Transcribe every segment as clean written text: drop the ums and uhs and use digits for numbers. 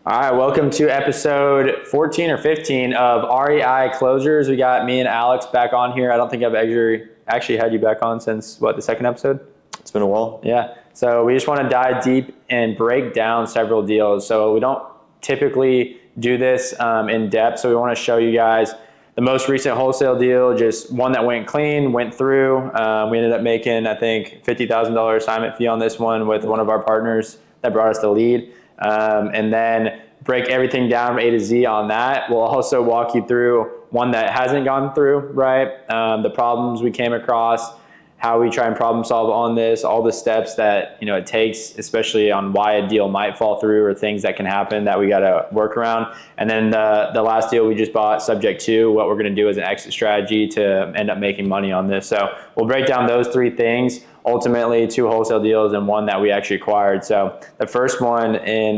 All right, welcome to episode 14 or 15 of REI Closers. We got me and Alex back on here. I don't think I've actually had you back on since, the second episode? It's been a while. Yeah, so we just want to dive deep and break down several deals. So we don't typically do this in depth, so we want to show you guys the most recent wholesale deal, just one that went clean, went through. We ended up making, I think, $50,000 assignment fee on this one with one of our partners that brought us the lead. And then break everything down from A to Z on that. We'll also walk you through one that hasn't gone through, right? The problems we came across, how we try and problem solve on this, all the steps that it takes, especially on why a deal might fall through or things that can happen that we got to work around. And then the last deal we just bought, subject to what we're going to do as an exit strategy to end up making money on this. So we'll break down those three things. Ultimately, 2 wholesale deals and one that we actually acquired. So the first one in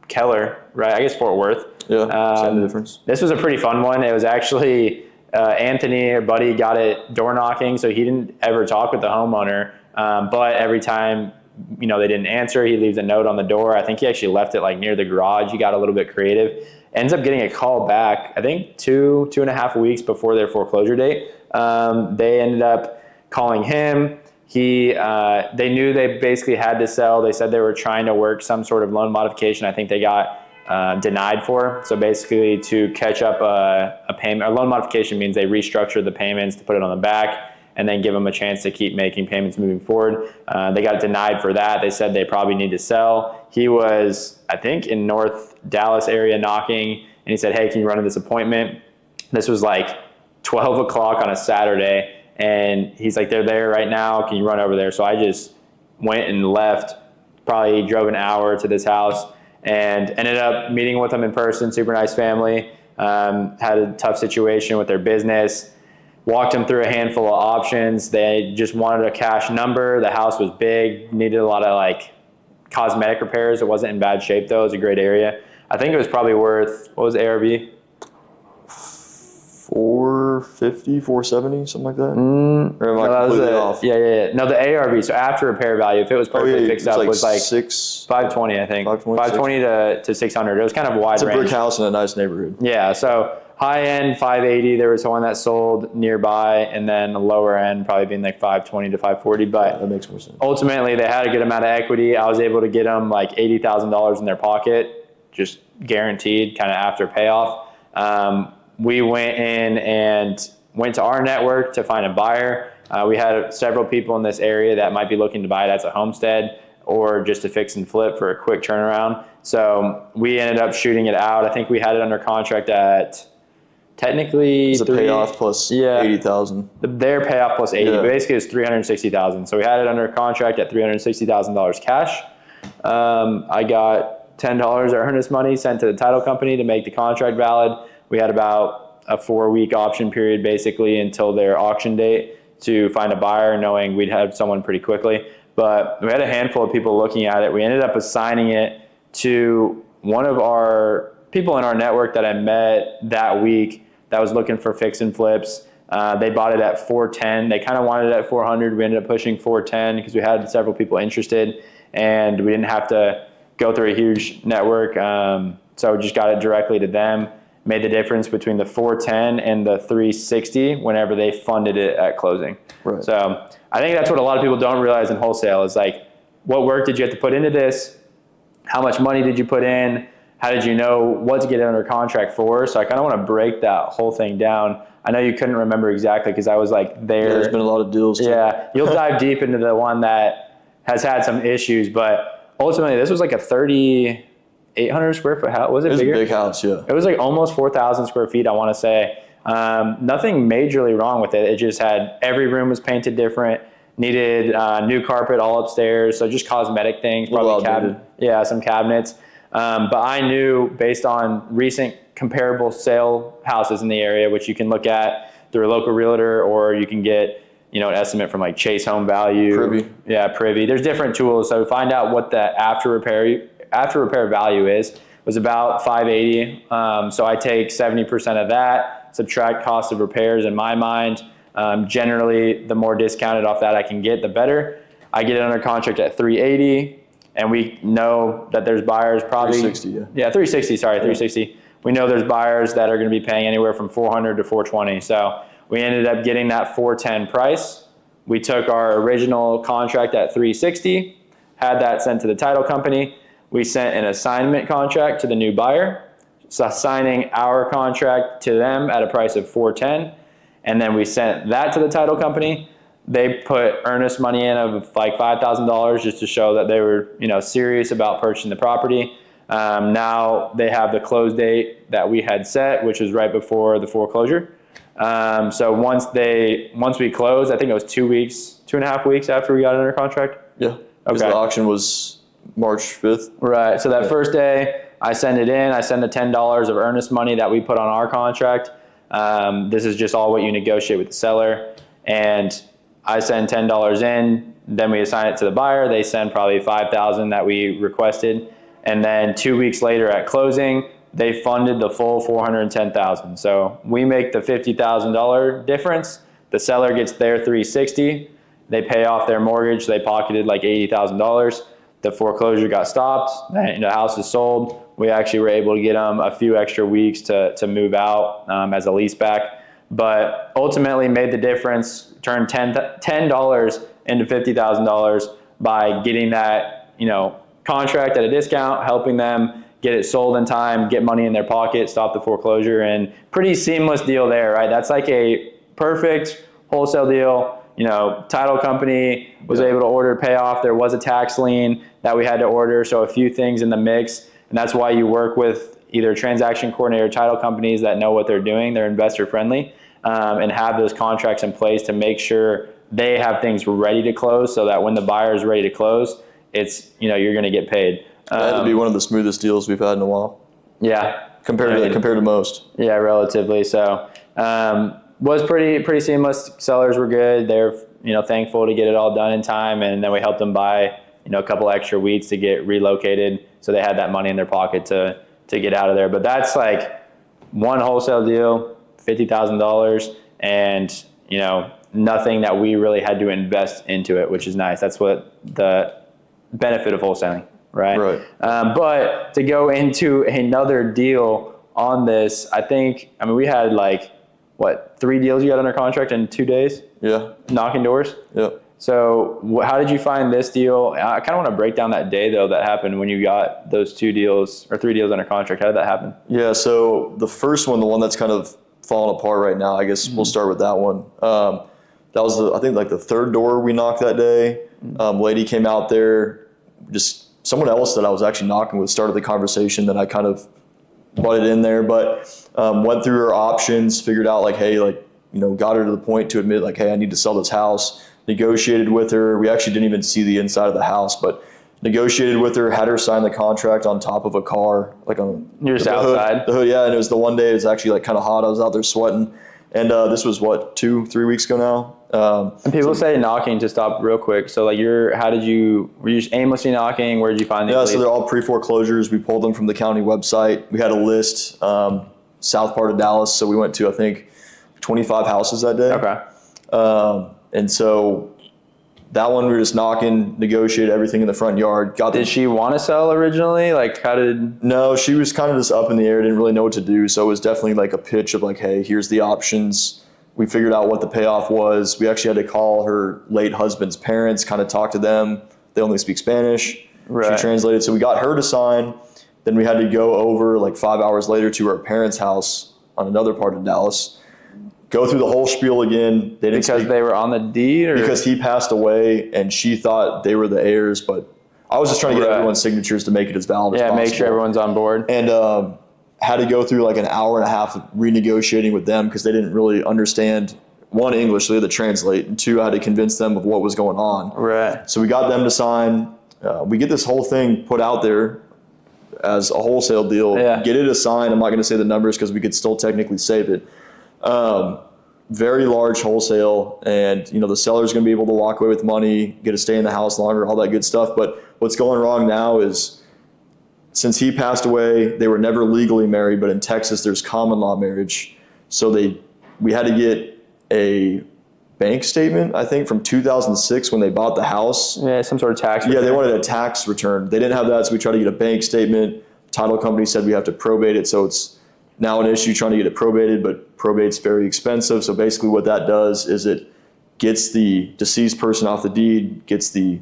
Keller, right? I guess Fort Worth. Yeah, same difference. This was a pretty fun one. It was actually Anthony, our buddy, got it door knocking, so he didn't ever talk with the homeowner. But every time they didn't answer, he leaves a note on the door. I think he actually left it like near the garage. He got a little bit creative. Ends up getting a call back, I think 2.5 weeks before their foreclosure date. They ended up calling him. They knew they basically had to sell. They said they were trying to work some sort of loan modification. I think they got denied for. So basically to catch up a payment, a loan modification means they restructure the payments to put it on the back and then give them a chance to keep making payments moving forward. They got denied for that. They said they probably need to sell. He was, I think, in North Dallas area knocking, and he said, hey, can you run to this appointment? This was like 12 o'clock on a Saturday. And he's like, they're there right now. Can you run over there? So I just went and left, probably drove an hour to this house and ended up meeting with them in person. Super nice family. Had a tough situation with their business. Walked them through a handful of options. They just wanted a cash number. The house was big, needed a lot of cosmetic repairs. It wasn't in bad shape though. It was a great area. I think it was probably worth, what was the ARV? 450, 470, something like that. Or am I completely off? Yeah. No, the ARV. So after repair value, if it was perfectly fixed up, was like 520, I think. 520 to 600. It was kind of a wide range. It's a brick house in a nice neighborhood. Yeah. So high end 580. There was one that sold nearby, and then the lower end probably being like 520 to 540. But that makes more sense. Ultimately, they had a good amount of equity. I was able to get them like $80,000 in their pocket, just guaranteed, kind of after payoff. We went in and went to our network to find a buyer. We had several people in this area that might be looking to buy it as a homestead or just to fix and flip for a quick turnaround. So we ended up shooting it out. I think we had it under contract at technically it's a payoff plus 80,000. Their payoff plus 80. Yeah. Basically, it's 360,000. So we had it under contract at $360,000 cash. I got $10 earnest money sent to the title company to make the contract valid. We had about a 4-week option period basically until their auction date to find a buyer, knowing we'd have someone pretty quickly. But we had a handful of people looking at it. We ended up assigning it to one of our people in our network that I met that week that was looking for fix and flips. They bought it at 410. They kind of wanted it at 400. We ended up pushing 410 because we had several people interested and we didn't have to go through a huge network. So we just got it directly to them. Made the difference between the 410 and the 360 whenever they funded it at closing. Right. So I think that's what a lot of people don't realize in wholesale is like, what work did you have to put into this? How much money did you put in? How did you know what to get under contract for? So I kind of want to break that whole thing down. I know you couldn't remember exactly because I was like there. Yeah, there's been a lot of deals too. Yeah, you'll dive deep into the one that has had some issues, but ultimately this was like a 3,800 square foot house. Was it bigger? It was a big house, yeah. It was like almost 4,000 square feet, I want to say. Nothing majorly wrong with it. It just had, every room was painted different, needed new carpet all upstairs, so just cosmetic things, probably some cabinets. But I knew based on recent comparable sale houses in the area, which you can look at through a local realtor, or you can get an estimate from like Chase Home Value. Privy. Yeah, Privy. There's different tools. So find out what the after repair value is. Was about 580. So I take 70% of that, subtract cost of repairs in my mind. Generally, the more discounted off that I can get, the better. I get it under contract at 380. and we know that there's buyers probably 360, yeah, 360. Sorry, 360. We know there's buyers that are going to be paying anywhere from 400 to 420. So we ended up getting that 410 price. We took our original contract at 360, had that sent to the title company. We sent an assignment contract to the new buyer, so signing our contract to them at a price of 410, and then we sent that to the title company. They put earnest money in of like $5,000 just to show that they were, serious about purchasing the property. Now they have the close date that we had set, which was right before the foreclosure. So once we closed, I think it was 2.5 weeks after we got it under contract. Yeah. Because the auction was March 5th. Right. So that first day, I send it in. I send the $10 of earnest money that we put on our contract. This is just all what you negotiate with the seller. And I send $10 in. Then we assign it to the buyer. They send probably $5,000 that we requested. And then 2 weeks later at closing, they funded the full $410,000. So we make the $50,000 difference. The seller gets their $360,000. They pay off their mortgage. They pocketed like $80,000. The foreclosure got stopped. The house is sold. We actually were able to get them a few extra weeks to move out as a lease back. But ultimately made the difference, turned $10 into $50,000 by getting that contract at a discount, helping them get it sold in time, get money in their pocket, stop the foreclosure, and pretty seamless deal there, right? That's like a perfect wholesale deal. Title company was able to order payoff. There was a tax lien that we had to order, so a few things in the mix. And that's why you work with either transaction coordinator title companies that know what they're doing, they're investor friendly, and have those contracts in place to make sure they have things ready to close so that when the buyer is ready to close, it's, you're going to get paid. That'd be one of the smoothest deals we've had in a while. Yeah. Compared to most. Yeah, relatively. So, was pretty seamless. Sellers were good. They're thankful to get it all done in time, and then we helped them buy a couple extra weeks to get relocated, so they had that money in their pocket to get out of there. But that's like one wholesale deal, $50,000, and nothing that we really had to invest into it, which is nice. That's what the benefit of wholesaling, right? Right. But to go into another deal on this, we had like, 3 deals you got under contract in 2 days? Yeah. Knocking doors? Yeah. So how did you find this deal? I kind of want to break down that day, though, that happened when you got those 2 deals or 3 deals under contract. How did that happen? Yeah, so the first one, the one that's kind of falling apart right now, I guess we'll start with that one. That was, I think, like the 3rd door we knocked that day. Lady came out there, just someone else that I was actually knocking with started the conversation, that I kind of butted in there, but went through her options, figured out got her to the point to admit hey, I need to sell this house, negotiated with her. We actually didn't even see the inside of the house, but negotiated with her, had her sign the contract on top of a car, on You're just outside. The hood, yeah, and it was the one day it was actually kind of hot. I was out there sweating, and this was 2-3 weeks ago now. And people say knocking, to stop real quick. So were you just aimlessly knocking? Where did you find these leads? So they're all pre-foreclosures. We pulled them from the county website. We had a list, south part of Dallas. So we went to, I think, 25 houses that day. Okay. And so that one we were just knocking, negotiated everything in the front yard. Did she want to sell originally? No, she was kind of just up in the air, didn't really know what to do. So it was definitely a pitch of hey, here's the options. We figured out what the payoff was. We actually had to call her late husband's parents, kind of talk to them. They only speak Spanish. Right. She translated. So we got her to sign. Then we had to go over 5 hours later to her parents' house on another part of Dallas, go through the whole spiel again. They didn't because they were on the deed? Or? Because he passed away and she thought they were the heirs. But I was just trying to get everyone's signatures to make it as valid as possible. Yeah, make sure everyone's on board. And had to go through an hour and a half of renegotiating with them because they didn't really understand, 1, English, so they had to translate, and 2, I had to convince them of what was going on. Right. So we got them to sign. We get this whole thing put out there as a wholesale deal. Yeah. Get it assigned. I'm not going to say the numbers because we could still technically save it. Very large wholesale, and the seller's going to be able to walk away with money, get to stay in the house longer, all that good stuff. But what's going wrong now is, since he passed away, they were never legally married, but in Texas there's common law marriage. So we had to get a bank statement, I think, from 2006 when they bought the house. Yeah, some sort of tax return. Yeah, they wanted a tax return. They didn't have that, so we tried to get a bank statement. Title company said we have to probate it, so it's now an issue trying to get it probated, but probate's very expensive. So basically what that does is it gets the deceased person off the deed, gets the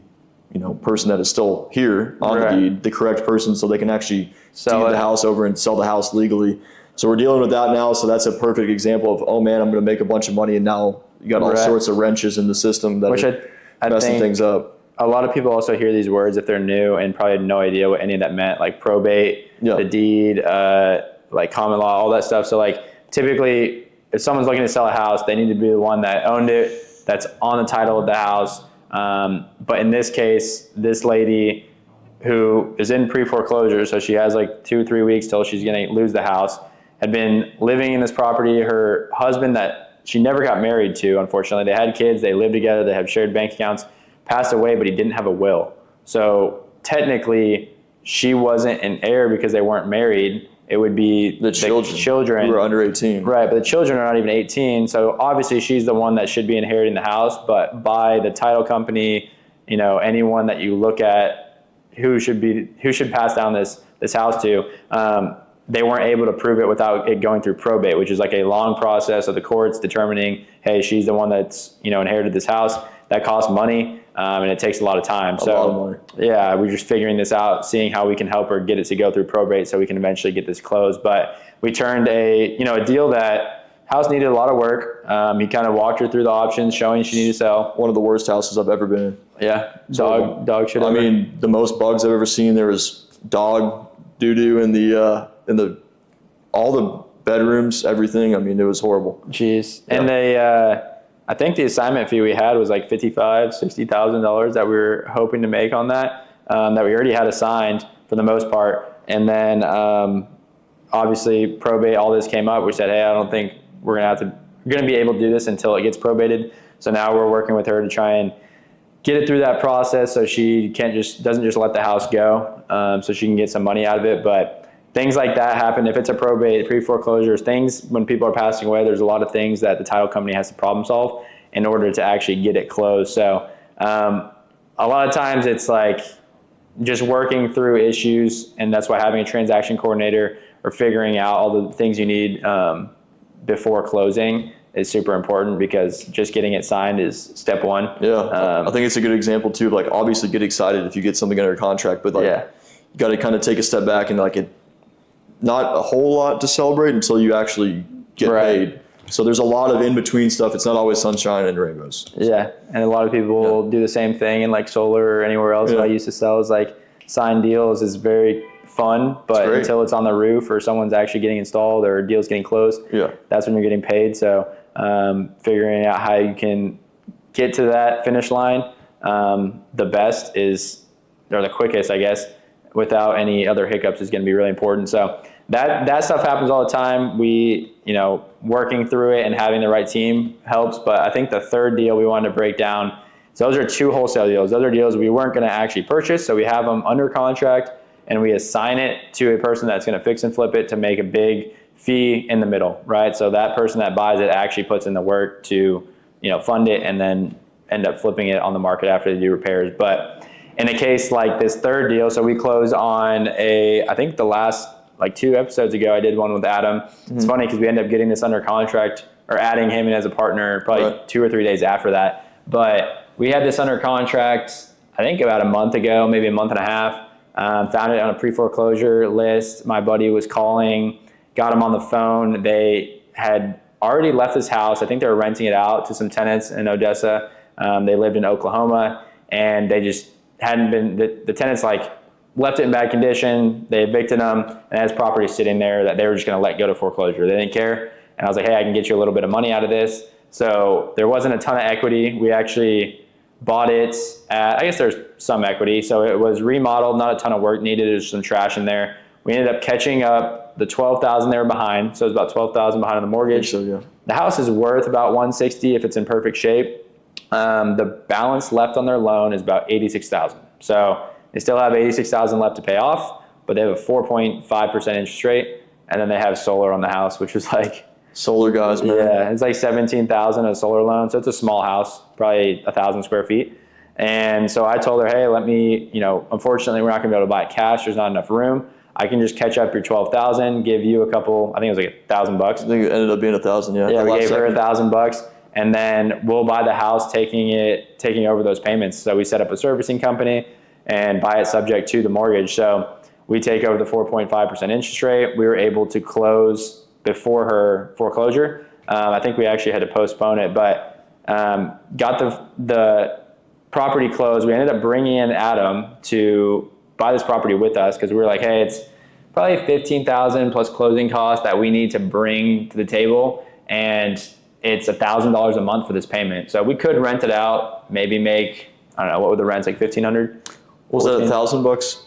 person that is still here on the deed, the correct person, so they can actually deed the house over and sell the house legally. So we're dealing with that now. So that's a perfect example of, oh man, I'm going to make a bunch of money, and now you got all sorts of wrenches in the system that are messing things up. A lot of people also hear these words if they're new and probably had no idea what any of that meant, like probate, the deed, like common law, all that stuff. So like typically if someone's looking to sell a house, they need to be the one that owned it, that's on the title of the house. But in this case, this lady who is in pre-foreclosure, so she has like 2-3 weeks till she's going to lose the house, had been living in this property. Her husband that she never got married to, unfortunately, they had kids, they lived together, they have shared bank accounts, passed away, but he didn't have a will. So technically, she wasn't an heir because they weren't married. It would be the children who are under 18. Right, but the children are not even 18. So obviously she's the one that should be inheriting the house, but by the title company, anyone that you look at who should pass down this house to, they weren't able to prove it without it going through probate, which is like a long process of the courts determining, hey, she's the one that's inherited this house. That costs money, and it takes a lot of time. A lot of money. Yeah, we're just figuring this out, seeing how we can help her get it to go through probate so we can eventually get this closed. But we turned a deal that house needed a lot of work. He kind of walked her through the options, showing she needed to sell. One of the worst houses I've ever been in. Yeah, dog shit. I mean, the most bugs I've ever seen. There was dog doo-doo in all the bedrooms, everything. I mean, it was horrible. Jeez. Yeah. And I think the assignment fee we had was like $55,000-$60,000 that we were hoping to make on that we already had assigned for the most part. And then obviously probate, all this came up. We said, hey, I don't think we're going to be able to do this until it gets probated. So now we're working with her to try and get it through that process so she doesn't just let the house go, so she can get some money out of it. But things like that happen. If it's a probate, pre-foreclosures, things when people are passing away, there's a lot of things that the title company has to problem solve in order to actually get it closed. So a lot of times it's like just working through issues, and that's why having a transaction coordinator or figuring out all the things you need before closing is super important, because just getting it signed is step one. Yeah, I think it's a good example too. Like, obviously get excited if you get something under contract, but you got to kind of take a step back and not a whole lot to celebrate until you actually get paid. So there's a lot of in-between stuff. It's not always sunshine and rainbows. Yeah, and a lot of people will do the same thing in like solar or anywhere else. What I used to sell is like signed deals is very fun, but until it's on the roof or someone's actually getting installed or a deal's getting closed, that's when you're getting paid. So figuring out how you can get to that finish line the best is, or the quickest, I guess, without any other hiccups is going to be really important. So that stuff happens all the time. We, working through it and having the right team helps. But I think the third deal we wanted to break down, so those are 2 wholesale deals. Those are deals we weren't going to actually purchase. So we have them under contract and we assign it to a person that's going to fix and flip it to make a big fee in the middle, right? So that person that buys it actually puts in the work to, fund it and then end up flipping it on the market after they do repairs. But in a case like this third deal, so we closed on I think the last 2 episodes ago, I did one with Adam. It's funny because we ended up getting this under contract or adding him in as a partner probably 2 or 3 days after that. But we had this under contract, I think about a month ago, maybe a month and a half. Found it on a pre-foreclosure list. My buddy was calling, got him on the phone. They had already left this house. I think they were renting it out to some tenants in Odessa. They lived in Oklahoma, and they just hadn't been, the tenants left it in bad condition. They evicted them, and has property sitting there that they were just going to let go to foreclosure. They didn't care. And I was like, hey, I can get you a little bit of money out of this. So there wasn't a ton of equity. We actually bought it at, I guess there's some equity. So it was remodeled, not a ton of work needed. There's some trash in there. We ended up catching up the $12,000 they were behind. So it was about $12,000 behind on the mortgage. So, yeah. The house is worth about $160 if it's in perfect shape. The balance left on their loan is about $86,000. So they still have $86,000 left to pay off, but they have a 4.5% interest rate, and then they have solar on the house, which was Solar guys, man. Yeah, it's like 17,000 a solar loan. So it's a small house, probably 1,000 square feet. And so I told her, hey, let me, unfortunately, we're not going to be able to buy it cash. There's not enough room. I can just catch up your 12,000, give you a couple, I think it was like $1,000. I think it ended up being 1,000, yeah. Yeah, we gave her $1,000, and then we'll buy the house, taking over those payments. So we set up a servicing company and buy it subject to the mortgage. So we take over the 4.5% interest rate. We were able to close before her foreclosure. I think we actually had to postpone it, but got the property closed. We ended up bringing in Adam to buy this property with us because we were like, hey, it's probably $15,000 plus closing costs that we need to bring to the table, and it's $1,000 a month for this payment. So we could rent it out, maybe make, I don't know, what would the rent's like, $1,500? Was that $1,000?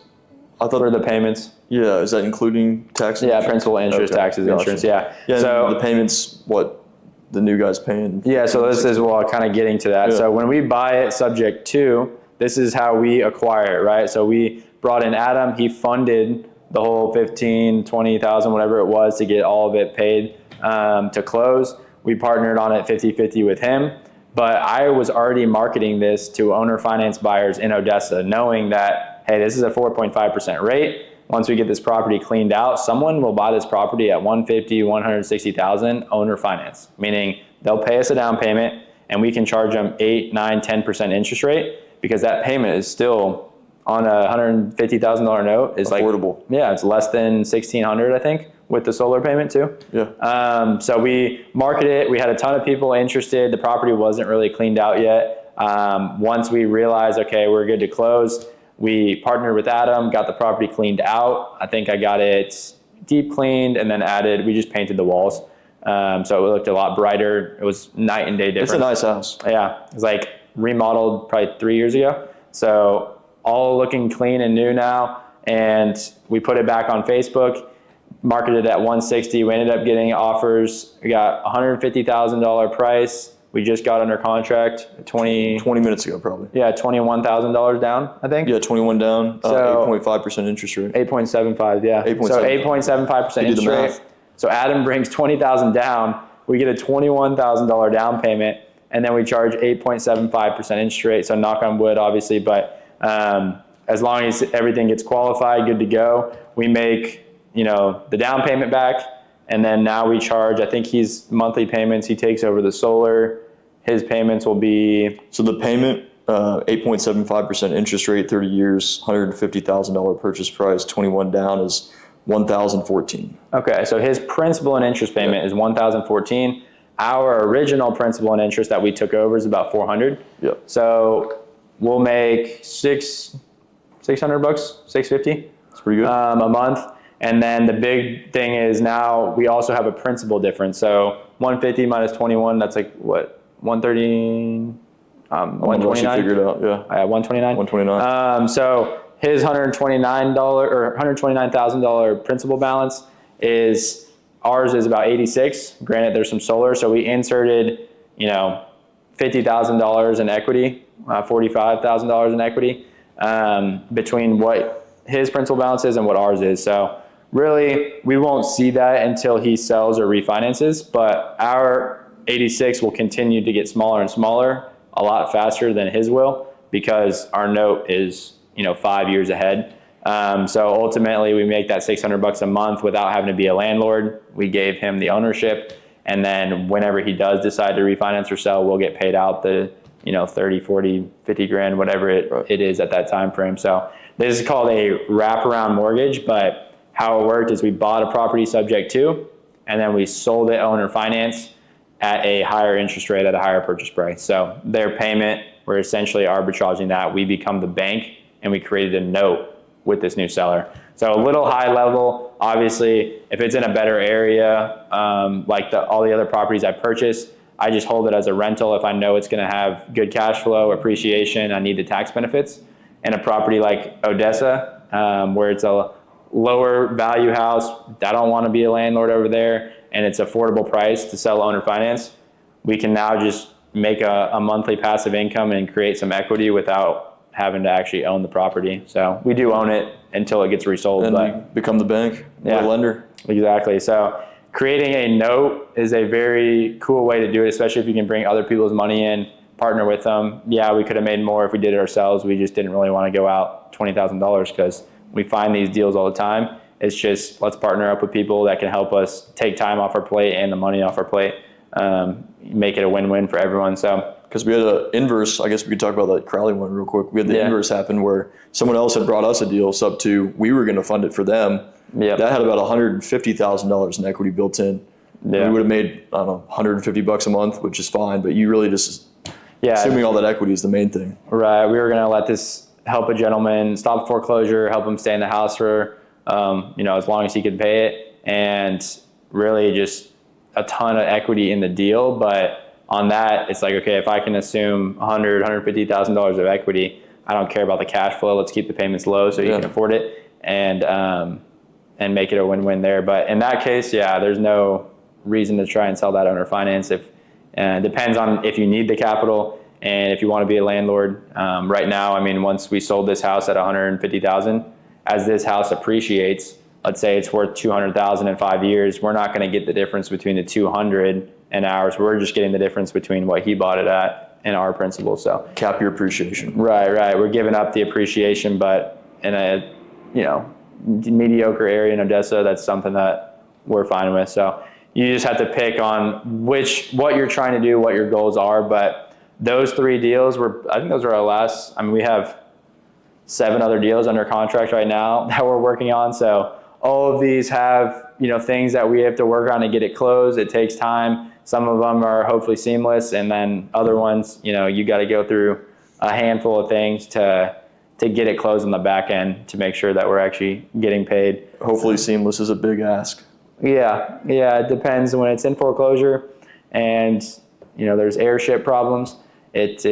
I thought for the payments. Yeah, is that including taxes? Yeah, principal, interest, taxes, gotcha. Insurance. Yeah. Yeah. So the payments, what the new guy's paying? Yeah. So this is kind of getting to that. Yeah. So when we buy it subject to, this is how we acquire it, right? So we brought in Adam. He funded the whole 15, 20,000, whatever it was, to get all of it paid to close. We partnered on it 50-50 with him. But I was already marketing this to owner finance buyers in Odessa, knowing that, hey, this is a 4.5% rate. Once we get this property cleaned out, someone will buy this property at $150,000, $160,000 owner finance, meaning they'll pay us a down payment and we can charge them 8, 9, 10% interest rate, because that payment is still on a $150,000 note is affordable. Yeah, it's less than $1,600, I think, with the solar payment too. Yeah. So we marketed it. We had a ton of people interested. The property wasn't really cleaned out yet. Once we realized, okay, we're good to close, we partnered with Adam, got the property cleaned out. I think I got it deep cleaned and then we just painted the walls. So it looked a lot brighter. It was night and day difference. It's a nice house. Yeah. It was like remodeled probably 3 years ago. So all looking clean and new now. And we put it back on Facebook, marketed at $160,000. We ended up getting offers. We got $150,000 price. We just got under contract 20 minutes ago, probably. Yeah, $21,000 down, I think. Yeah, 21 down, So 8.5% interest rate. 8.75, yeah. 8.75. So 8.75% interest rate. So Adam brings $20,000 down. We get a $21,000 down payment, and then we charge 8.75% interest rate. So knock on wood, obviously, but as long as everything gets qualified, good to go, we make the down payment back. And then now we charge, I think he's monthly payments. He takes over the solar. His payments will be. So the payment, 8.75% interest rate, 30 years, $150,000 purchase price, 21 down is $1,014. Okay, so his principal and interest payment is $1,014. Our original principal and interest that we took over is about $400. Yep. So we'll make $600, $650. That's pretty good. A month. And then the big thing is now we also have a principal difference. So 150 minus 21, that's like what, 130, 129? Figure it out, yeah. 129? 129. So his $129,000 principal balance ours is about 86. Granted, there's some solar. So we inserted, $50,000 in equity, $45,000 in equity, between what his principal balance is and what ours is. So really, we won't see that until he sells or refinances, but our 86 will continue to get smaller and smaller a lot faster than his will, because our note is 5 years ahead. So ultimately, we make that $600 a month without having to be a landlord. We gave him the ownership, and then whenever he does decide to refinance or sell, we'll get paid out the 30, 40, 50 grand, whatever it is at that time frame. So this is called a wraparound mortgage, but how it worked is we bought a property subject to, and then we sold it owner finance at a higher interest rate at a higher purchase price. So their payment, we're essentially arbitraging that. We become the bank, and we created a note with this new seller. So a little high level, obviously, if it's in a better area, like all the other properties I purchased, I just hold it as a rental if I know it's going to have good cash flow, appreciation, I need the tax benefits. And a property like Odessa, where it's a lower value house, I don't want to be a landlord over there, and it's affordable price to sell owner finance, we can now just make a monthly passive income and create some equity without having to actually own the property. So we do own it until it gets resold. And but you become the bank, yeah, the lender. Exactly. So creating a note is a very cool way to do it, especially if you can bring other people's money in, partner with them. Yeah, we could have made more if we did it ourselves. We just didn't really want to go out $20,000 because we find these deals all the time. It's just, let's partner up with people that can help us take time off our plate and the money off our plate, make it a win-win for everyone. So, because we had an inverse, I guess we could talk about that Crowley one real quick. We had the inverse happen where someone else had brought us a deal sub to, we were going to fund it for them. That had about $150,000 in equity built in. We would have made, I don't know, $150 a month, which is fine, but you really just, assuming all that equity is the main thing. Right. We were going to let this help a gentleman stop foreclosure, help him stay in the house for, as long as he could pay it, and really just a ton of equity in the deal. But on that, it's like, okay, if I can assume $150,000 of equity, I don't care about the cash flow. Let's keep the payments low so you can afford it, and make it a win-win there. But in that case, there's no reason to try and sell that owner finance. It depends on if you need the capital and if you want to be a landlord. Right now, I mean, once we sold this house at $150,000, as this house appreciates, let's say it's worth $200,000 in 5 years, we're not going to get the difference between the $200,000 and ours. We're just getting the difference between what he bought it at and our principal. So cap your appreciation. Right. We're giving up the appreciation, but in a mediocre area in Odessa, that's something that we're fine with. So you just have to pick on what you're trying to do, what your goals are. But those 3 deals I think those are our last. I mean, we have 7 other deals under contract right now that we're working on. So all of these have, things that we have to work on to get it closed. It takes time. Some of them are hopefully seamless, and then other ones, you got to go through a handful of things to get it closed on the back end to make sure that we're actually getting paid. Hopefully seamless is a big ask. Yeah, it depends. When it's in foreclosure and, there's airship problems, it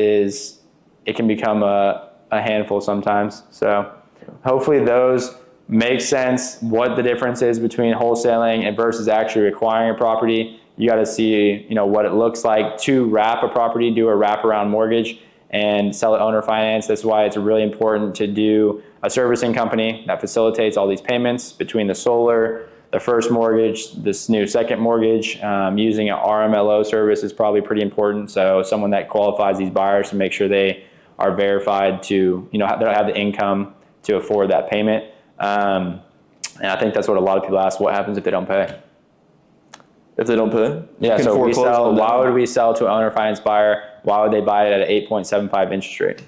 can become a handful sometimes. So hopefully those make sense, what the difference is between wholesaling and versus actually acquiring a property. You got to see, what it looks like to wrap a property, do a wraparound mortgage, and sell it owner finance. That's why it's really important to do a servicing company that facilitates all these payments between the solar, the first mortgage, this new second mortgage. Using an RMLO service is probably pretty important. So someone that qualifies these buyers to make sure they are verified to, they don't have the income to afford that payment. And I think that's what a lot of people ask, what happens if they don't pay? If they don't pay? Yeah, so why would we sell to an owner finance buyer? Why would they buy it at an 8.75 interest rate?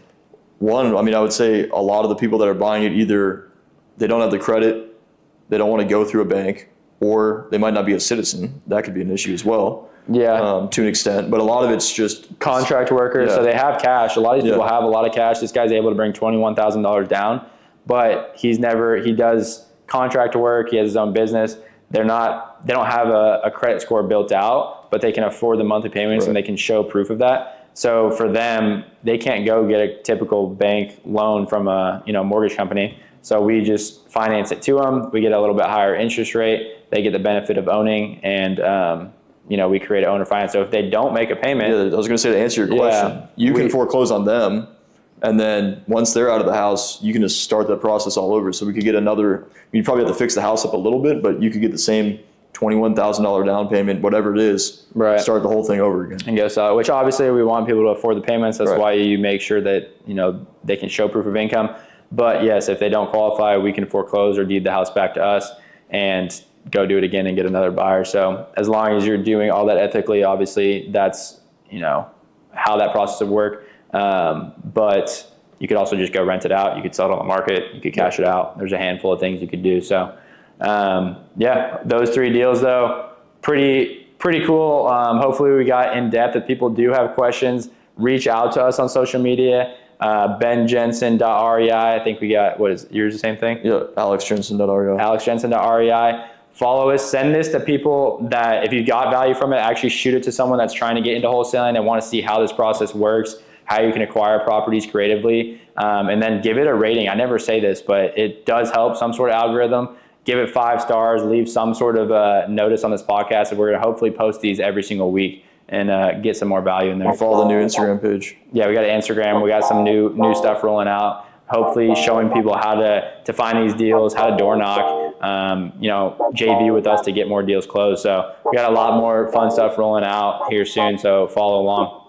One, I would say a lot of the people that are buying it, either they don't have the credit, they don't want to go through a bank, or they might not be a citizen. That could be an issue as well. To an extent. But a lot of it's just contract workers. So they have cash. A lot of these people have a lot of cash. This guy's able to bring $21,000 down, but he does contract work. He has his own business. They don't have a credit score built out, but they can afford the monthly payments and they can show proof of that. So for them, they can't go get a typical bank loan from a mortgage company. So we just finance it to them. We get a little bit higher interest rate. They get the benefit of owning, and we create owner finance. So if they don't make a payment, I was going to say, to answer your question, you can foreclose on them, and then once they're out of the house, you can just start that process all over. So we could get you'd probably have to fix the house up a little bit, but you could get the same $21,000 down payment, whatever it is, start the whole thing over again. And go sell it, which obviously we want people to afford the payments. That's why you make sure that, they can show proof of income. But yes, if they don't qualify, we can foreclose or deed the house back to us and go do it again and get another buyer. So as long as you're doing all that ethically, obviously that's, how that process would work. But you could also just go rent it out. You could sell it on the market. You could cash it out. There's a handful of things you could do. So, those 3 deals though, pretty cool. Hopefully we got in depth. If people do have questions, reach out to us on social media. benjensen.rei. I think we got, what is yours, the same thing? Yeah, alexjensen.rei. alexjensen.rei. Follow us. Send this to people that, if you got value from it, actually shoot it to someone that's trying to get into wholesaling and want to see how this process works, how you can acquire properties creatively, and then give it a rating. I never say this, but it does help, some sort of algorithm. Give it 5 stars, leave some sort of notice on this podcast, and we're going to hopefully post these every single week and get some more value in there. Follow the new Instagram page. Yeah, we got an Instagram. We got some new stuff rolling out. Hopefully showing people how to find these deals, how to door knock. JV with us to get more deals closed. So we got a lot more fun stuff rolling out here soon. So follow along.